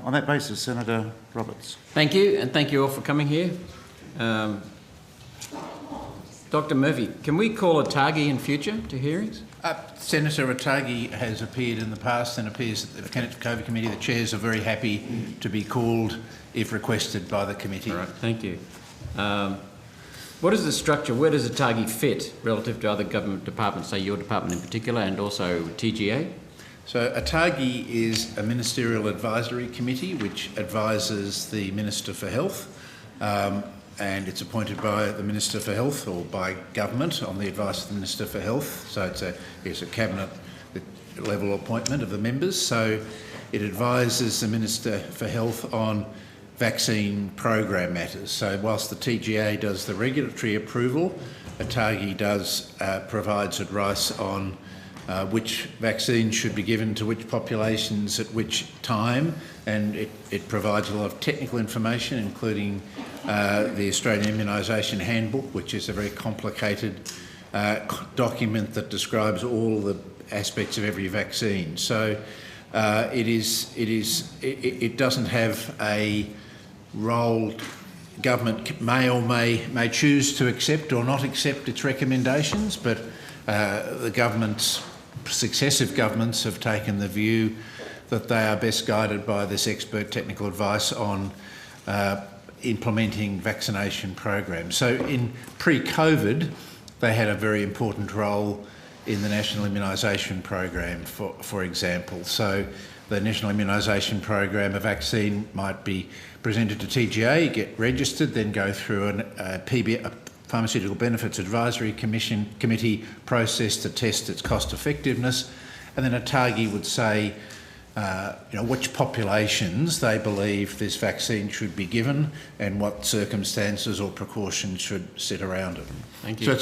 On that basis, Senator Roberts. Thank you, and thank you all for coming here. Dr. Murphy, can we call Atagi in future to hearings? Senator Atagi has appeared in the past and appears at the COVID committee. The chairs are very happy to be called if requested by the committee. All right, thank you. What is the structure? Where does Atagi fit relative to other government departments, say your department in particular, and also TGA? So Atagi is a ministerial advisory committee which advises the Minister for Health, and it's appointed by the Minister for Health or by government on the advice of the Minister for Health. So it's a cabinet level appointment of the members. So it advises the Minister for Health on vaccine program matters. So whilst the TGA does the regulatory approval, Atagi provides advice on which vaccines should be given to which populations at which time, and it provides a lot of technical information, including the Australian Immunisation Handbook, which is a very complicated document that describes all the aspects of every vaccine. So it doesn't have a role. Government may choose to accept or not accept its recommendations, but successive governments have taken the view that they are best guided by this expert technical advice on implementing vaccination programs. So in pre-COVID, they had a very important role in the National Immunisation Program, for example. So the National Immunisation Program, a vaccine might be presented to TGA, get registered, then go through a Pharmaceutical Benefits Advisory Committee process to test its cost effectiveness, and then Atagi would say which populations they believe this vaccine should be given and what circumstances or precautions should sit around it. Thank you.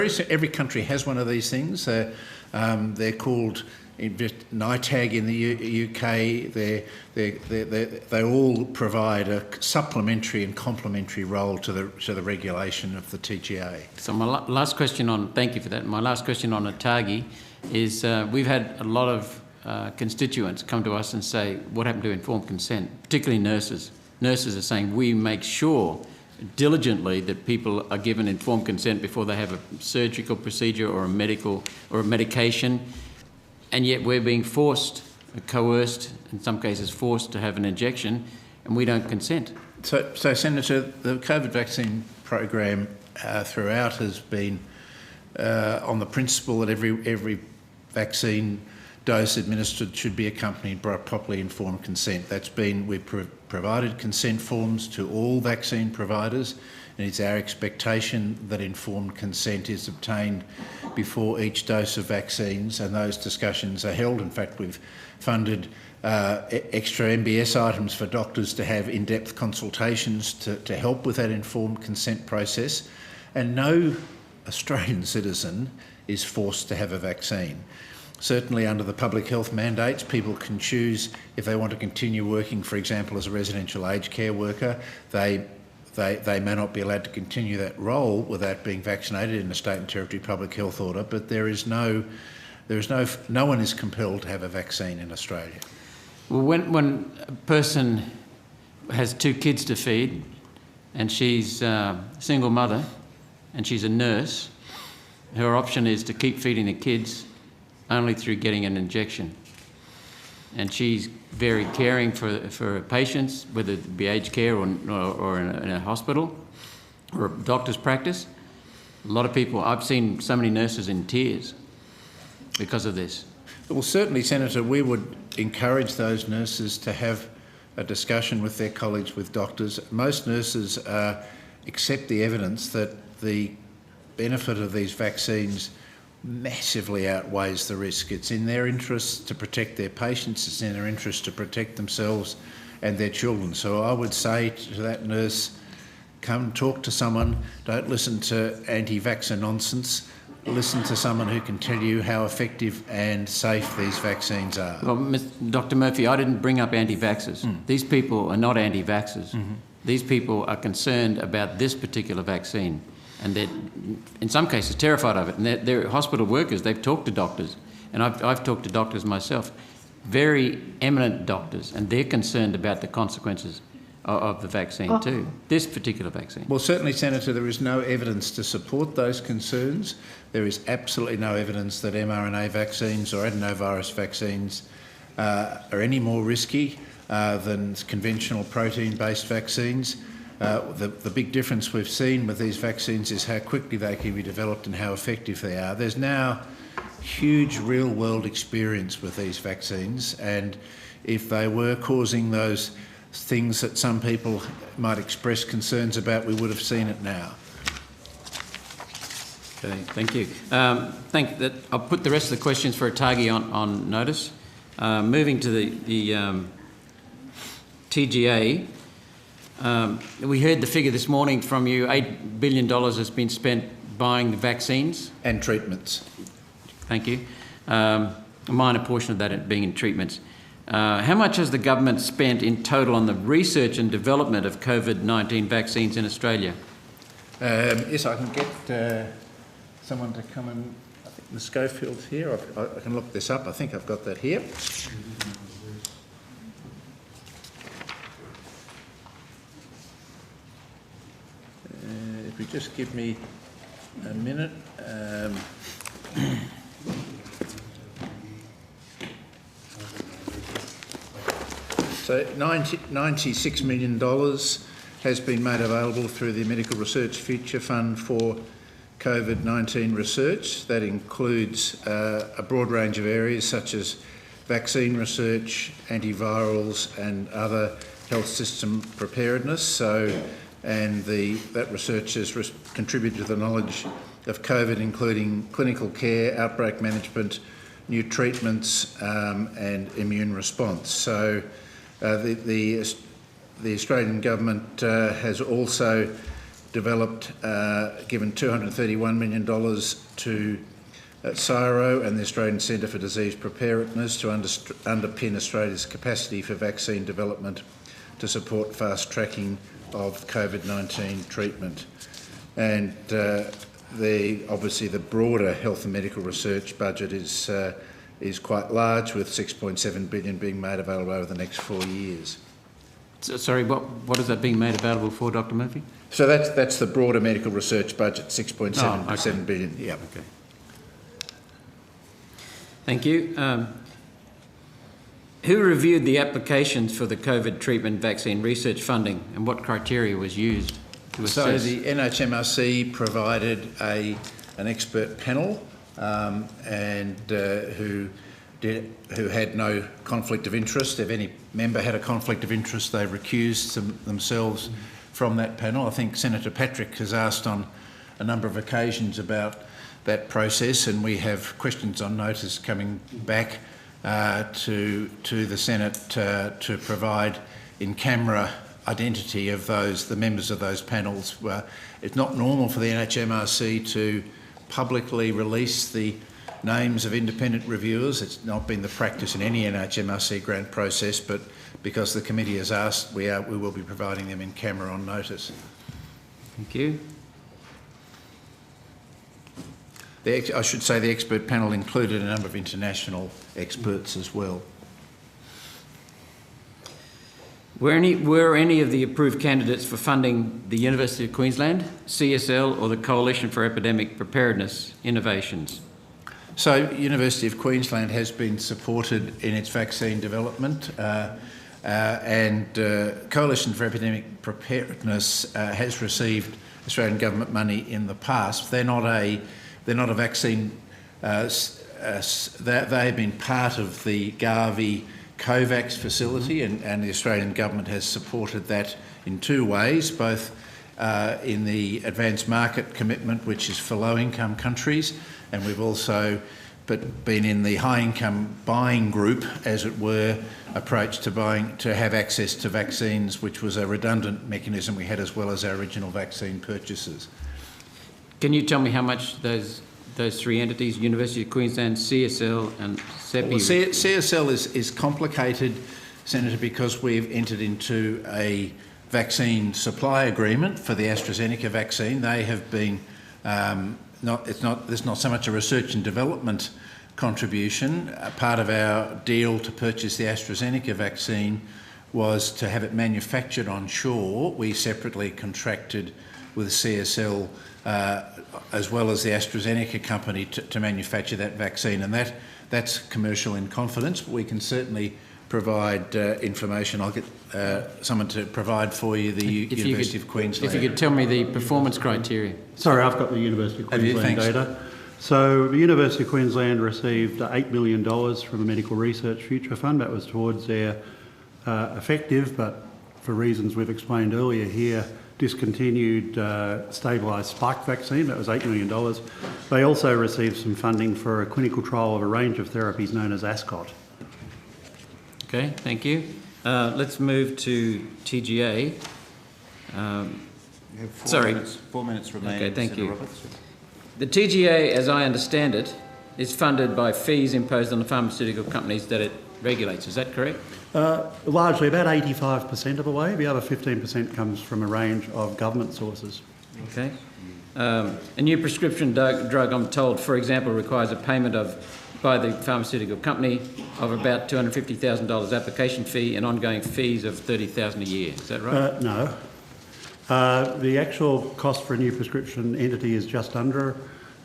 So every country has one of these things. They're called NITAG in the UK. They all provide a supplementary and complementary role to the regulation of the TGA. So my last question thank you for that. My last question on Atagi is we've had a lot of constituents come to us and say, what happened to informed consent, particularly nurses? Nurses are saying we make sure diligently that people are given informed consent before they have a surgical procedure or a medication, and yet we're being coerced, in some cases forced to have an injection, and we don't consent. So Senator, the COVID vaccine program throughout has been on the principle that every vaccine dose administered should be accompanied by properly informed consent. We've provided consent forms to all vaccine providers, and it's our expectation that informed consent is obtained before each dose of vaccines, and those discussions are held. In fact, we've funded extra MBS items for doctors to have in-depth consultations to help with that informed consent process, and no Australian citizen is forced to have a vaccine. Certainly under the public health mandates, people can choose if they want to continue working, for example, as a residential aged care worker. They may not be allowed to continue that role without being vaccinated in a state and territory public health order, but no one is compelled to have a vaccine in Australia. Well, when a person has 2 kids to feed and she's a single mother and she's a nurse, her option is to keep feeding the kids only through getting an injection. And she's very caring for patients, whether it be aged care or in a hospital or a doctor's practice. A lot of people, I've seen so many nurses in tears because of this. Well, certainly, Senator, we would encourage those nurses to have a discussion with their colleagues, with doctors. Most nurses accept the evidence that the benefit of these vaccines massively outweighs the risk. It's in their interest to protect their patients, it's in their interest to protect themselves and their children. So I would say to that nurse, come talk to someone, don't listen to anti-vaxxer nonsense, listen to someone who can tell you how effective and safe these vaccines are. Well, Dr. Murphy, I didn't bring up anti-vaxxers. These people are not anti-vaxxers. These people are concerned about this particular vaccine, and they're, in some cases, terrified of it. And they're hospital workers. They've talked to doctors, and I've talked to doctors myself. very eminent doctors, and they're concerned about the consequences of the vaccine too, this particular vaccine. Well, certainly, Senator, there is no evidence to support those concerns. There is absolutely no evidence that mRNA vaccines or adenovirus vaccines are any more risky than conventional protein-based vaccines. The big difference we've seen with these vaccines is how quickly they can be developed and how effective they are. There's now huge real-world experience with these vaccines, and if they were causing those things that some people might express concerns about, we would have seen it now. Okay, thank you. I'll put the rest of the questions for Atagi on notice. Moving to the TGA, we heard the figure this morning from you, $8 billion has been spent buying the vaccines. And treatments. Thank you. A minor portion of that being in treatments. How much has the government spent in total on the research and development of COVID-19 vaccines in Australia? Yes, I can get someone to come and, I think the Schofield's here. I can look this up. I think I've got that here. If you just give me a minute. So $96 million has been made available through the Medical Research Future Fund for COVID-19 research. That includes a broad range of areas such as vaccine research, antivirals and other health system preparedness. That research has contributed to the knowledge of COVID, including clinical care, outbreak management, new treatments and immune response. So the Australian government has also developed, given $231 million to CSIRO and the Australian Centre for Disease Preparedness to underpin Australia's capacity for vaccine development to support fast tracking of COVID-19 treatment. And obviously the broader health and medical research budget is quite large, with $6.7 billion being made available over the next 4 years. So, sorry, what is that being made available for, Dr. Murphy? So that's the broader medical research budget, $6.7 billion. Yeah. Okay. Thank you. Who reviewed the applications for the COVID treatment vaccine research funding, and what criteria was used to assess? So the NHMRC provided an expert panel who had no conflict of interest. If any member had a conflict of interest, they recused themselves from that panel. I think Senator Patrick has asked on a number of occasions about that process, and we have questions on notice coming back to the Senate to provide in-camera identity of the members of those panels. It's not normal for the NHMRC to publicly release the names of independent reviewers. It's not been the practice in any NHMRC grant process, but because the committee has asked, we will be providing them in camera on notice. Thank you. I should say the expert panel included a number of international experts as well. Were any of the approved candidates for funding the University of Queensland, CSL or the Coalition for Epidemic Preparedness Innovations? So University of Queensland has been supported in its vaccine development and Coalition for Epidemic Preparedness has received Australian government money in the past. They're not a vaccine. They have been part of the Gavi COVAX facility, and the Australian government has supported that in two ways, both in the advanced market commitment, which is for low-income countries, and we've also been in the high-income buying group, as it were, approach to have access to vaccines, which was a redundant mechanism we had, as well as our original vaccine purchases. Can you tell me how much those three entities, University of Queensland, CSL and CEPI... Well, CSL is complicated, Senator, because we've entered into a vaccine supply agreement for the AstraZeneca vaccine. They have been... there's not so much a research and development contribution. Part of our deal to purchase the AstraZeneca vaccine was to have it manufactured on shore. We separately contracted with CSL as well as the AstraZeneca company to manufacture that vaccine, and that's commercial in confidence, but we can certainly provide information. I'll get someone to provide for you the University of Queensland. If you could tell me the performance criteria. Sorry, I've got the University of Queensland data. So the University of Queensland received $8 million from the Medical Research Future Fund. That was towards their effective, but for reasons we've explained earlier here, discontinued stabilised spike vaccine. That was $8 million. They also received some funding for a clinical trial of a range of therapies known as ASCOT. Okay, thank you. Let's move to TGA. You have Sorry. 4 minutes remaining. Okay, thank Senator you. Roberts. The TGA, as I understand it, is funded by fees imposed on the pharmaceutical companies that it regulates. Is that correct? Largely, about 85% of the way. The other 15% comes from a range of government sources. Okay. A new prescription drug, I'm told, for example, requires a payment by the pharmaceutical company of about $250,000 application fee and ongoing fees of $30,000 a year. Is that right? No. The actual cost for a new prescription entity is just under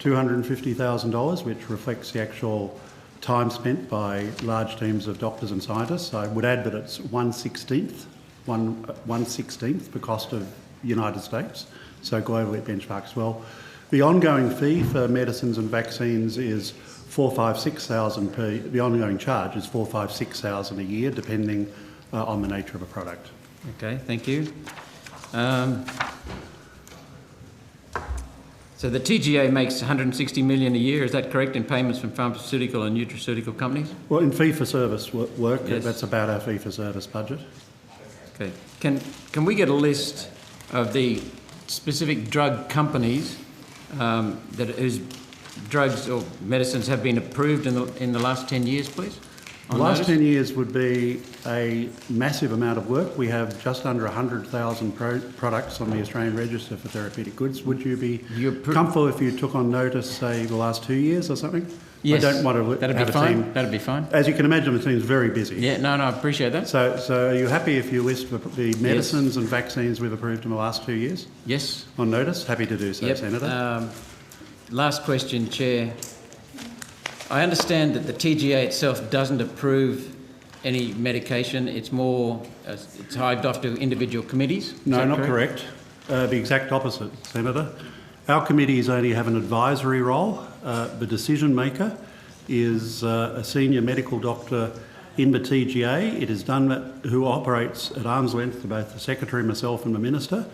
$250,000, which reflects the actual time spent by large teams of doctors and scientists. I would add that it's 1/16th the cost of the United States, so globally it benchmarks well. The ongoing fee for medicines and vaccines is $4,500-6,000 the ongoing charge is $4,500-6,000 a year, depending on the nature of a product. Okay, thank you. So the TGA makes $160 million a year, is that correct, in payments from pharmaceutical and nutraceutical companies? Well, in fee-for-service work, Yes. That's about our fee-for-service budget. Okay. Can we get a list of the specific drug companies whose drugs or medicines have been approved in the last 10 years, please? The last 10 years would be a massive amount of work. We have just under 100,000 products on the Australian Register for Therapeutic Goods. Would you be comfortable if you took on notice, say, the last 2 years or something? Yes, I don't want to that'd have be a fine. team. That'd be fine. As you can imagine, the team's very busy. Yeah, no, I appreciate that. So are you happy if you list the medicines and vaccines we've approved in the last 2 years? Yes. On notice? Happy to do so, Yep. Senator. Last question, Chair. I understand that the TGA itself doesn't approve any medication. It's more, it's hived off to individual committees. No, not correct. The exact opposite, Senator. Our committees only have an advisory role. The decision maker is a senior medical doctor in the TGA. It is done who operates at arm's length to both the Secretary, myself and the Minister.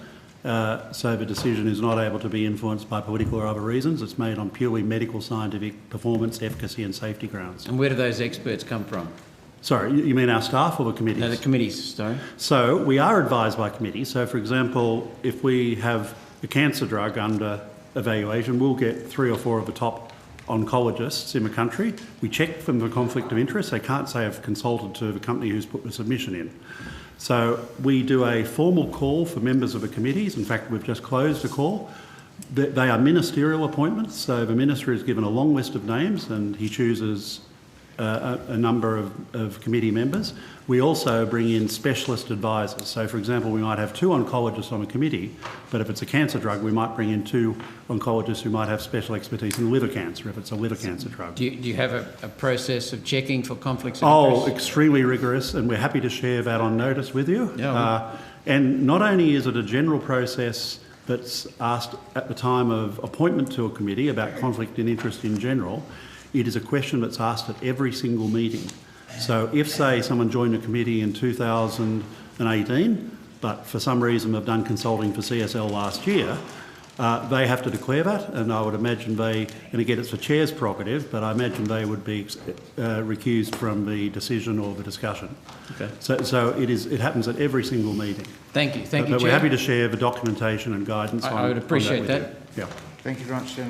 So the decision is not able to be influenced by political or other reasons. It's made on purely medical, scientific, performance, efficacy and safety grounds. And where do those experts come from? Sorry, you mean our staff or the committees? No, the committees, sorry. So we are advised by committees. So, for example, if we have a cancer drug under evaluation, we'll get 3 or 4 of the top oncologists in the country. We check from the conflict of interest. They can't say I've consulted to the company who's put the submission in. So we do a formal call for members of the committees. In fact, we've just closed a call. They are ministerial appointments. So the minister is given a long list of names and he chooses a number of committee members. We also bring in specialist advisors. So, for example, we might have 2 oncologists on a committee, but if it's a cancer drug, we might bring in 2 oncologists who might have special expertise in liver cancer, if it's a liver cancer drug. Do you have a process of checking for conflicts of interest? Oh, extremely rigorous, and we're happy to share that on notice with you. Yeah. And not only is it a general process that's asked at the time of appointment to a committee about conflict in interest in general, it is a question that's asked at every single meeting. So if, say, someone joined a committee in 2018, but for some reason they've done consulting for CSL last year, they have to declare that, and I would imagine and again it's the chair's prerogative, but I imagine they would be recused from the decision or the discussion. Okay. So it happens at every single meeting. Thank you, But Chair. we're happy to share the documentation and guidance I would appreciate that. Yeah. Thank you very much, Senator.